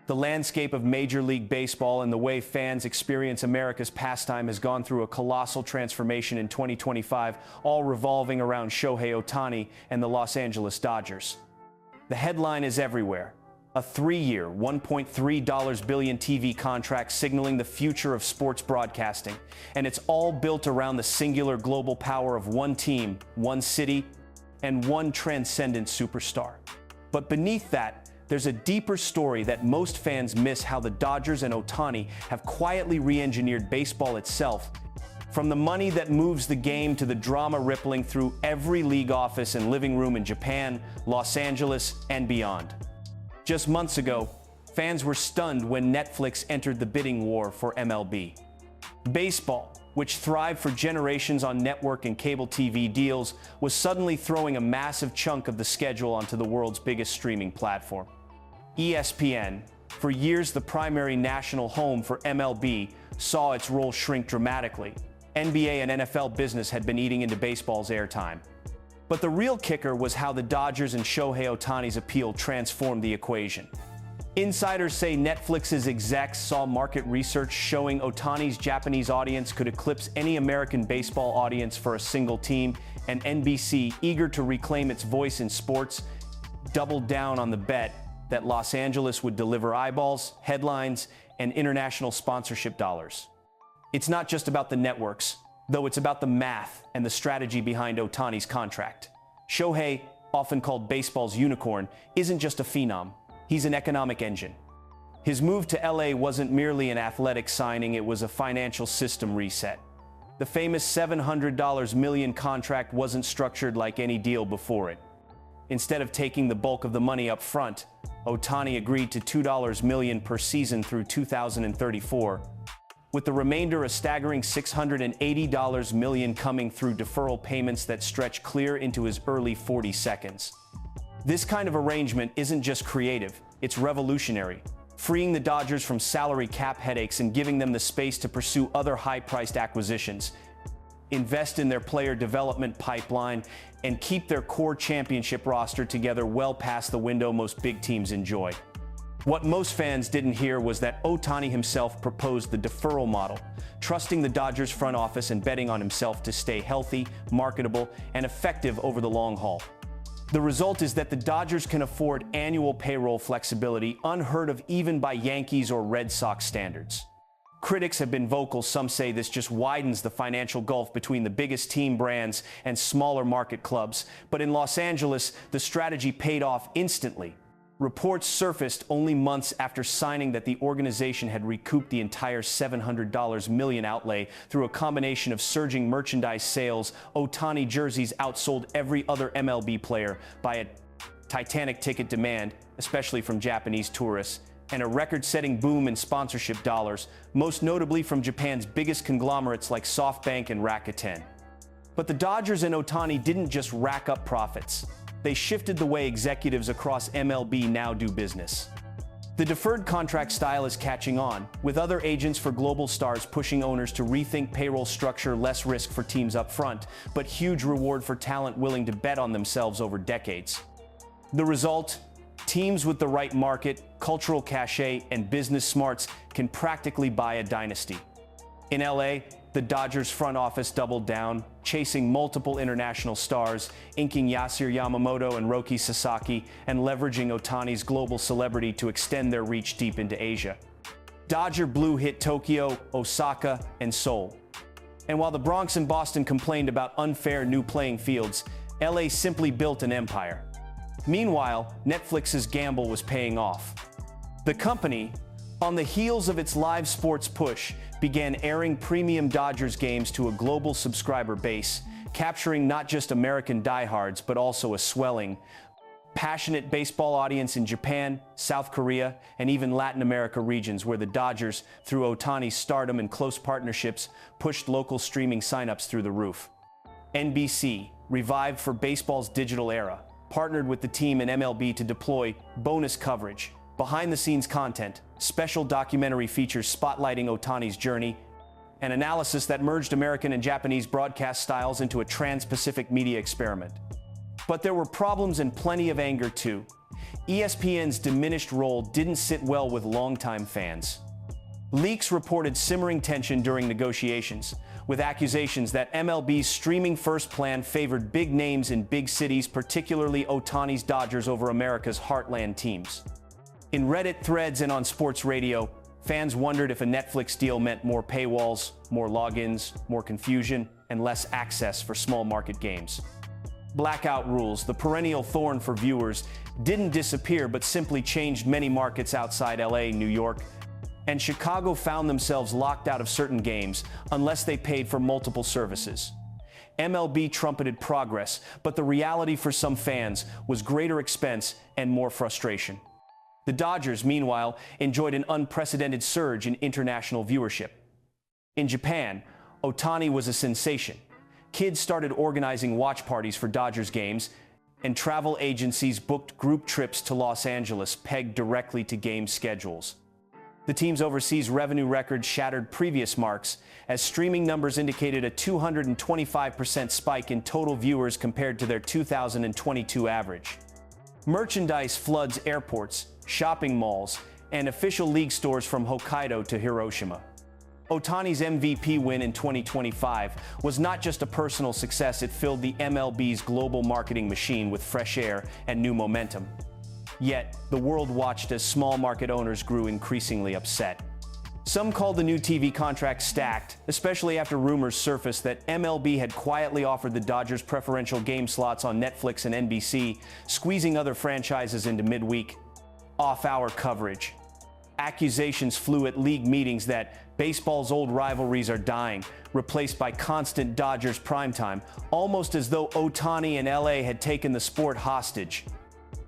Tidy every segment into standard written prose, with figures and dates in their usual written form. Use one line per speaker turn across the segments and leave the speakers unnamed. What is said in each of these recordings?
The landscape of Major League Baseball and the way fans experience America's pastime has gone through a colossal transformation in 2025, all revolving around Shohei Ohtani and the Los Angeles Dodgers. The headline is everywhere. A 3-year, $1.3 billion TV contract signaling the future of sports broadcasting. And it's all built around the singular global power of one team, one city, and one transcendent superstar. But beneath that, there's a deeper story that most fans miss: how the Dodgers and Ohtani have quietly re-engineered baseball itself. From the money that moves the game to the drama rippling through every league office and living room in Japan, Los Angeles, and beyond. Just months ago, fans were stunned when Netflix entered the bidding war for MLB. Baseball, which thrived for generations on network and cable TV deals, was suddenly throwing a massive chunk of the schedule onto the world's biggest streaming platform. ESPN, for years the primary national home for MLB, saw its role shrink dramatically. NBA and NFL business had been eating into baseball's airtime. But the real kicker was how the Dodgers and Shohei Ohtani's appeal transformed the equation. Insiders say Netflix's execs saw market research showing Ohtani's Japanese audience could eclipse any American baseball audience for a single team, and NBC, eager to reclaim its voice in sports, doubled down on the bet that Los Angeles would deliver eyeballs, headlines, and international sponsorship dollars. It's not just about the networks, though it's about the math and the strategy behind Ohtani's contract. Shohei, often called baseball's unicorn, isn't just a phenom. He's an economic engine. His move to LA wasn't merely an athletic signing, it was a financial system reset. The famous $700 million contract wasn't structured like any deal before it. Instead of taking the bulk of the money up front, Ohtani agreed to $2 million per season through 2034, with the remainder a staggering $680 million coming through deferral payments that stretch clear into his early 40s. This kind of arrangement isn't just creative, it's revolutionary, freeing the Dodgers from salary cap headaches and giving them the space to pursue other high-priced acquisitions, invest in their player development pipeline, and keep their core championship roster together well past the window most big teams enjoy. What most fans didn't hear was that Ohtani himself proposed the deferral model, trusting the Dodgers front office and betting on himself to stay healthy, marketable, and effective over the long haul. The result is that the Dodgers can afford annual payroll flexibility unheard of even by Yankees or Red Sox standards. Critics have been vocal. Some say this just widens the financial gulf between the biggest team brands and smaller market clubs. But in Los Angeles, the strategy paid off instantly. Reports surfaced only months after signing that the organization had recouped the entire $700 million outlay through a combination of surging merchandise sales. Ohtani jerseys outsold every other MLB player by a titanic ticket demand, especially from Japanese tourists, and a record-setting boom in sponsorship dollars, most notably from Japan's biggest conglomerates like SoftBank and Rakuten. But the Dodgers and Ohtani didn't just rack up profits. They shifted the way executives across MLB now do business. The deferred contract style is catching on, with other agents for global stars pushing owners to rethink payroll structure, less risk for teams up front, but huge reward for talent willing to bet on themselves over decades. The result? Teams with the right market, cultural cachet, and business smarts can practically buy a dynasty. In LA, the Dodgers front office doubled down, chasing multiple international stars, inking Yasir Yamamoto and Roki Sasaki, and leveraging Ohtani's global celebrity to extend their reach deep into Asia. Dodger Blue hit Tokyo, Osaka, and Seoul. And while the Bronx and Boston complained about unfair new playing fields, LA simply built an empire. Meanwhile, Netflix's gamble was paying off. The company, on the heels of its live sports push, began airing premium Dodgers games to a global subscriber base, capturing not just American diehards but also a swelling, passionate baseball audience in Japan, South Korea, and even Latin America regions where the Dodgers, through Ohtani's stardom and close partnerships, pushed local streaming signups through the roof. NBC, revived for baseball's digital era, partnered with the team in MLB to deploy bonus coverage, behind-the-scenes content, special documentary features spotlighting Ohtani's journey, and analysis that merged American and Japanese broadcast styles into a trans-Pacific media experiment. But there were problems and plenty of anger too. ESPN's diminished role didn't sit well with longtime fans. Leaks reported simmering tension during negotiations, with accusations that MLB's streaming-first plan favored big names in big cities, particularly Ohtani's Dodgers over America's heartland teams. In Reddit threads and on sports radio, fans wondered if a Netflix deal meant more paywalls, more logins, more confusion, and less access for small-market games. Blackout rules, the perennial thorn for viewers, didn't disappear but simply changed many markets outside LA, New York, and Chicago found themselves locked out of certain games unless they paid for multiple services. MLB trumpeted progress, but the reality for some fans was greater expense and more frustration. The Dodgers, meanwhile, enjoyed an unprecedented surge in international viewership. In Japan, Ohtani was a sensation. Kids started organizing watch parties for Dodgers games, and travel agencies booked group trips to Los Angeles pegged directly to game schedules. The team's overseas revenue record shattered previous marks, as streaming numbers indicated a 225% spike in total viewers compared to their 2022 average. Merchandise floods airports, shopping malls, and official league stores from Hokkaido to Hiroshima. Ohtani's MVP win in 2025 was not just a personal success, it filled the MLB's global marketing machine with fresh air and new momentum. Yet, the world watched as small market owners grew increasingly upset. Some called the new TV contract stacked, especially after rumors surfaced that MLB had quietly offered the Dodgers preferential game slots on Netflix and NBC, squeezing other franchises into midweek, off-hour coverage. Accusations flew at league meetings that baseball's old rivalries are dying, replaced by constant Dodgers primetime, almost as though Ohtani and LA had taken the sport hostage.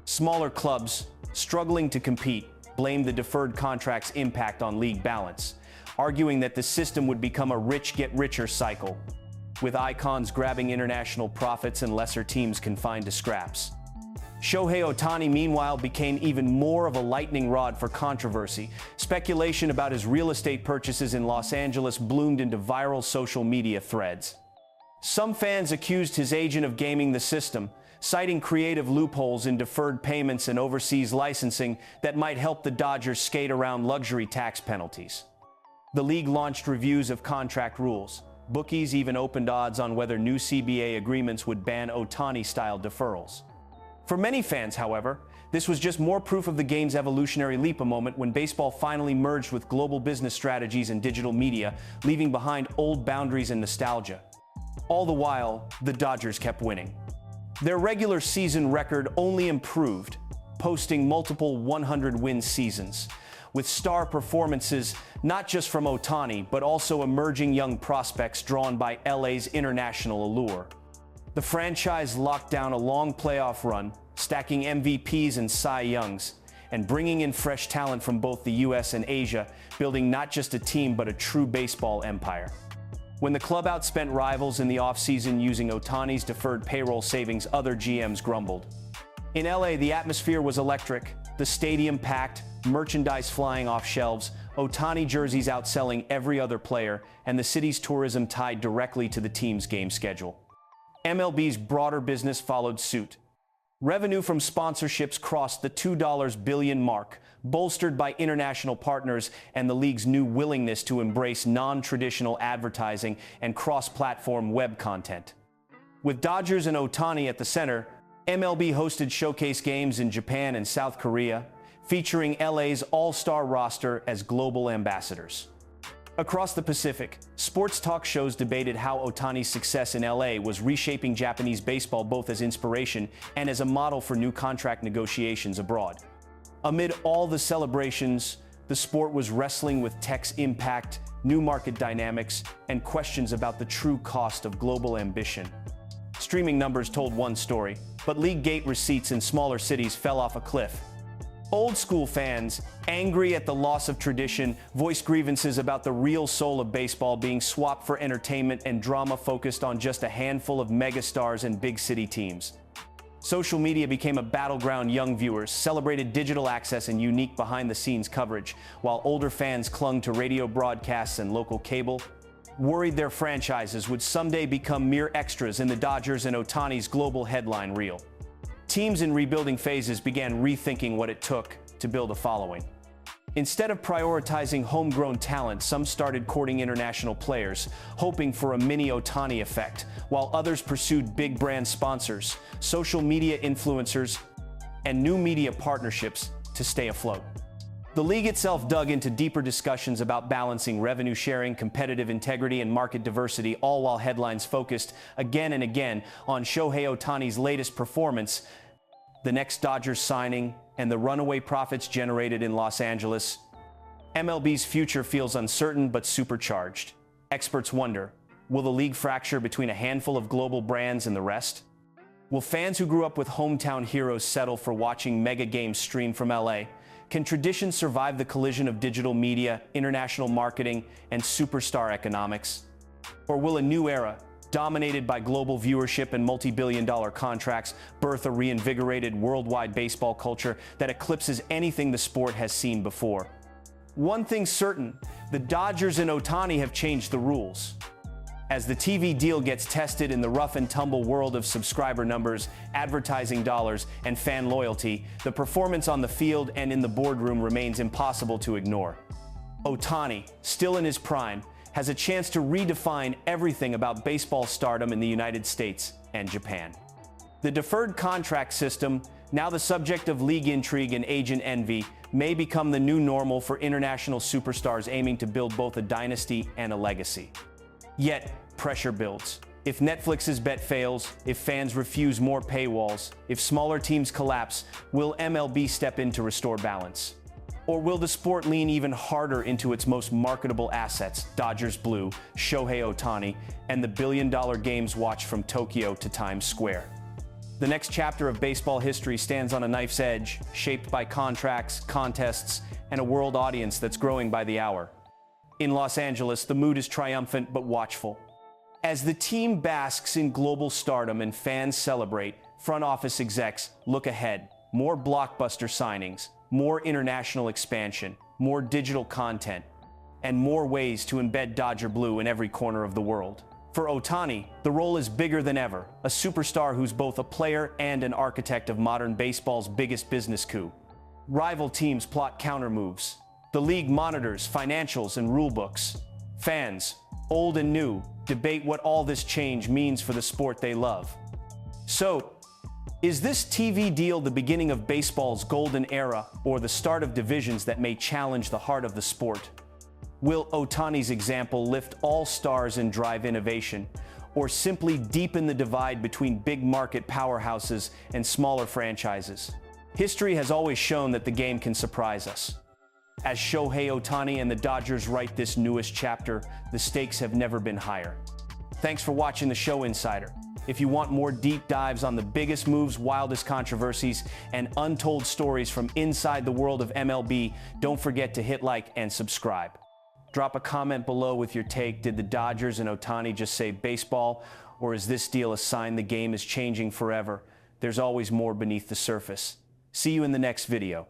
Smaller clubs, struggling to compete, blamed the deferred contract's impact on league balance, arguing that the system would become a rich-get-richer cycle, with icons grabbing international profits and lesser teams confined to scraps. Shohei Ohtani, meanwhile, became even more of a lightning rod for controversy. Speculation about his real estate purchases in Los Angeles bloomed into viral social media threads. Some fans accused his agent of gaming the system, citing creative loopholes in deferred payments and overseas licensing that might help the Dodgers skate around luxury tax penalties. The league launched reviews of contract rules. Bookies even opened odds on whether new CBA agreements would ban Ohtani-style deferrals. For many fans, however, this was just more proof of the game's evolutionary leap, a moment when baseball finally merged with global business strategies and digital media, leaving behind old boundaries and nostalgia. All the while, the Dodgers kept winning. Their regular season record only improved, posting multiple 100-win seasons, with star performances not just from Ohtani, but also emerging young prospects drawn by LA's international allure. The franchise locked down a long playoff run, stacking MVPs and Cy Youngs, and bringing in fresh talent from both the US and Asia, building not just a team but a true baseball empire. When the club outspent rivals in the offseason using Ohtani's deferred payroll savings, other GMs grumbled. In LA, the atmosphere was electric, the stadium packed, merchandise flying off shelves, Ohtani jerseys outselling every other player, and the city's tourism tied directly to the team's game schedule. MLB's broader business followed suit. Revenue from sponsorships crossed the $2 billion mark, bolstered by international partners and the league's new willingness to embrace non-traditional advertising and cross-platform web content. With Dodgers and Ohtani at the center, MLB hosted showcase games in Japan and South Korea, featuring LA's all-star roster as global ambassadors. Across the Pacific, sports talk shows debated how Ohtani's success in LA was reshaping Japanese baseball both as inspiration and as a model for new contract negotiations abroad. Amid all the celebrations, the sport was wrestling with tech's impact, new market dynamics, and questions about the true cost of global ambition. Streaming numbers told one story, but league gate receipts in smaller cities fell off a cliff. Old school fans, angry at the loss of tradition, voiced grievances about the real soul of baseball being swapped for entertainment and drama focused on just a handful of megastars and big city teams. Social media became a battleground. Young viewers celebrated digital access and unique behind-the-scenes coverage, while older fans clung to radio broadcasts and local cable, worried their franchises would someday become mere extras in the Dodgers and Ohtani's global headline reel. teams in rebuilding phases began rethinking what it took to build a following. Instead of prioritizing homegrown talent, some started courting international players, hoping for a mini Ohtani effect, while others pursued big brand sponsors, social media influencers, and new media partnerships to stay afloat. The league itself dug into deeper discussions about balancing revenue sharing, competitive integrity, and market diversity, all while headlines focused again and again on Shohei Ohtani's latest performance, the next Dodgers signing, and the runaway profits generated in Los Angeles. MLB's future feels uncertain but supercharged. Experts wonder, will the league fracture between a handful of global brands and the rest? Will fans who grew up with hometown heroes settle for watching mega games streamed from LA? Can tradition survive the collision of digital media, international marketing, and superstar economics? Or will a new era, dominated by global viewership and multi-billion-dollar contracts, birth a reinvigorated worldwide baseball culture that eclipses anything the sport has seen before? One thing's certain, the Dodgers and Ohtani have changed the rules. As the TV deal gets tested in the rough-and-tumble world of subscriber numbers, advertising dollars, and fan loyalty, the performance on the field and in the boardroom remains impossible to ignore. Ohtani, still in his prime, has a chance to redefine everything about baseball stardom in the United States and Japan. The deferred contract system, now the subject of league intrigue and agent envy, may become the new normal for international superstars aiming to build both a dynasty and a legacy. Yet, pressure builds. If Netflix's bet fails, if fans refuse more paywalls, if smaller teams collapse, will MLB step in to restore balance? Or will the sport lean even harder into its most marketable assets, Dodgers Blue, Shohei Ohtani, and the billion-dollar games watched from Tokyo to Times Square? The next chapter of baseball history stands on a knife's edge, shaped by contracts, contests, and a world audience that's growing by the hour. In Los Angeles, the mood is triumphant but watchful. As the team basks in global stardom and fans celebrate, front office execs look ahead. More blockbuster signings, more international expansion, more digital content, and more ways to embed Dodger Blue in every corner of the world. For Ohtani, the role is bigger than ever, a superstar who's both a player and an architect of modern baseball's biggest business coup. Rival teams plot counter moves. The league monitors financials and rulebooks. Fans, old and new, debate what all this change means for the sport they love. So, is this TV deal the beginning of baseball's golden era or the start of divisions that may challenge the heart of the sport? Will Ohtani's example lift all stars and drive innovation, or simply deepen the divide between big market powerhouses and smaller franchises? History has always shown that the game can surprise us. As Shohei Ohtani and the Dodgers write this newest chapter, the stakes have never been higher. Thanks for watching the Show Insider. If you want more deep dives on the biggest moves, wildest controversies, and untold stories from inside the world of MLB, don't forget to hit like and subscribe. Drop a comment below with your take. Did the Dodgers and Ohtani just save baseball, or is this deal a sign the game is changing forever? There's always more beneath the surface. See you in the next video.